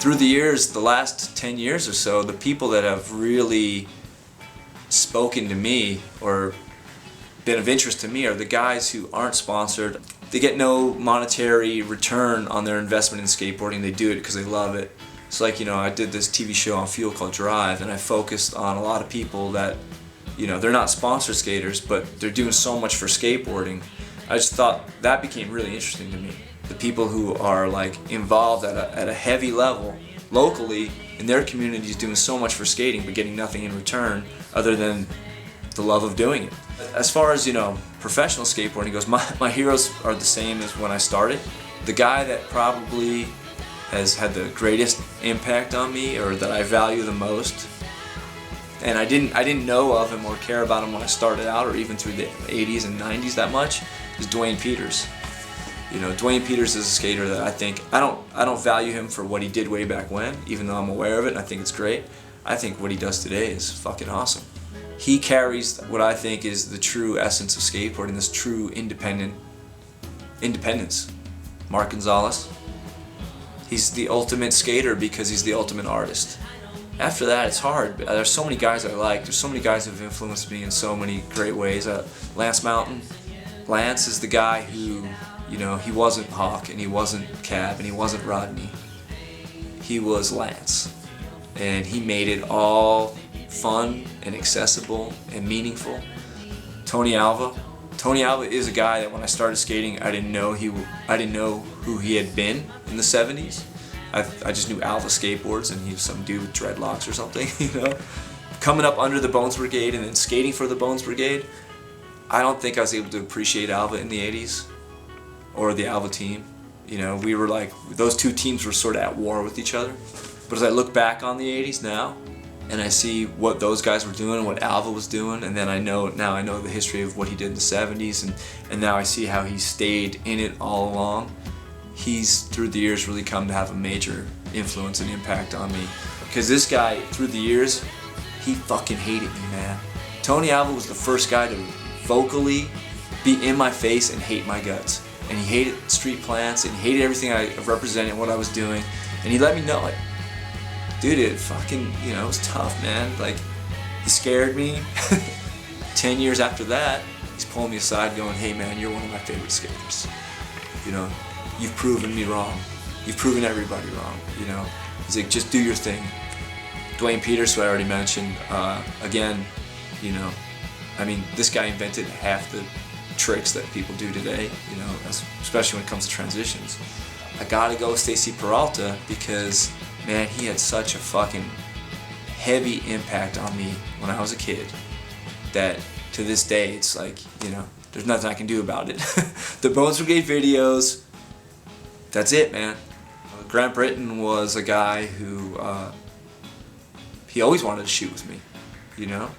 through the years, the last 10 years or so, the people that have really spoken to me or been of interest to me are the guys who aren't sponsored. They get no monetary return on their investment in skateboarding. They do it because they love it. It's like, you know, I did this TV show on Fuel called Drive, and I focused on a lot of people that, you know, they're not sponsored skaters, but they're doing so much for skateboarding. I just thought that became really interesting to me. The people who are like involved at a heavy level locally in their communities, doing so much for skating but getting nothing in return other than the love of doing it. As far as, you know, professional skateboarding goes, my heroes are the same as when I started. The guy that probably has had the greatest impact on me, or that I value the most, and I didn't know of him or care about him when I started out, or even through the 80s and 90s that much, is Dwayne Peters. You know, Dwayne Peters is a skater that I don't value him for what he did way back when, even though I'm aware of it and I think it's great. I think what he does today is fucking awesome. He carries what I think is the true essence of skateboarding, this true independence. Mark Gonzalez, he's the ultimate skater because he's the ultimate artist. After that, it's hard. There's so many guys I like. There's so many guys who have influenced me in so many great ways. Lance Mountain. Lance is the guy who, you know, he wasn't Hawk and he wasn't Cab and he wasn't Rodney. He was Lance. And he made it all fun and accessible and meaningful. Tony Alva. Tony Alva is a guy that when I started skating, I didn't know who he had been in the 70s. I just knew Alva skateboards and he was some dude with dreadlocks or something, you know. Coming up under the Bones Brigade and then skating for the Bones Brigade, I don't think I was able to appreciate Alva in the 80s or the Alva team. You know, we were like, those two teams were sort of at war with each other. But as I look back on the 80s now, and I see what those guys were doing, what Alva was doing, and then I know the history of what he did in the 70s, and now I see how he stayed in it all along. He's, through the years, really come to have a major influence and impact on me. Because this guy, through the years, he fucking hated me, man. Tony Alva was the first guy to vocally be in my face and hate my guts. And he hated street plants, and he hated everything I represented, what I was doing, and he let me know it. Dude, it fucking, you know, it was tough, man. Like, he scared me. 10 years after that, he's pulling me aside going, hey man, you're one of my favorite skaters. You know, you've proven me wrong. You've proven everybody wrong, you know. He's like, just do your thing. Dwayne Peters, who I already mentioned, again, you know, I mean, this guy invented half the tricks that people do today, you know, especially when it comes to transitions. I gotta go with Stacy Peralta because, man, he had such a fucking heavy impact on me when I was a kid that to this day it's like, you know, there's nothing I can do about it. The Bones Brigade videos, that's it, man. Grant Britton was a guy who, he always wanted to shoot with me, you know,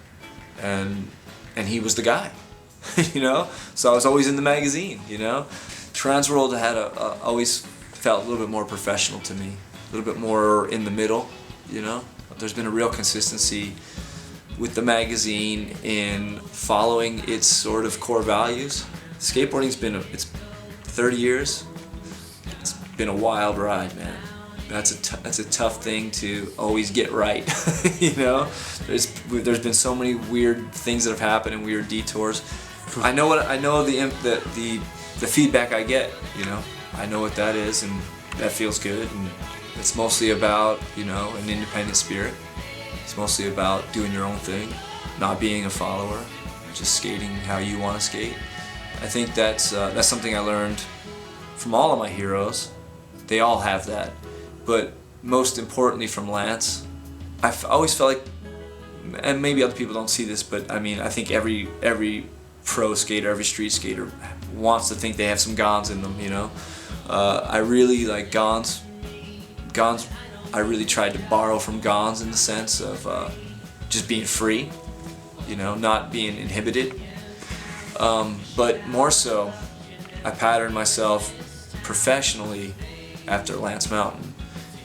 and he was the guy, you know, so I was always in the magazine, you know. TransWorld had always felt a little bit more professional to me. A little bit more in the middle, you know. There's been a real consistency with the magazine in following its sort of core values. Skateboarding's been it's 30 years. It's been a wild ride, man. That's a tough thing to always get right, you know. There's been so many weird things that have happened and weird detours. I know the feedback I get, you know. I know what that is, and that feels good. And it's mostly about, you know, an independent spirit. It's mostly about doing your own thing, not being a follower, just skating how you want to skate. I think that's something I learned from all of my heroes. They all have that, but most importantly from Lance. I've always felt like, and maybe other people don't see this, but I mean, I think every pro skater, every street skater wants to think they have some Gons in them, you know. I really like Gons. I really tried to borrow from Gons in the sense of just being free, you know, not being inhibited. But more so, I patterned myself professionally after Lance Mountain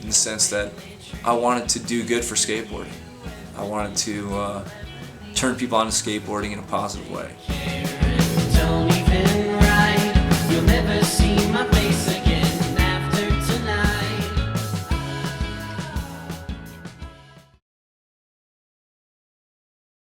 in the sense that I wanted to do good for skateboarding. I wanted to turn people onto skateboarding in a positive way.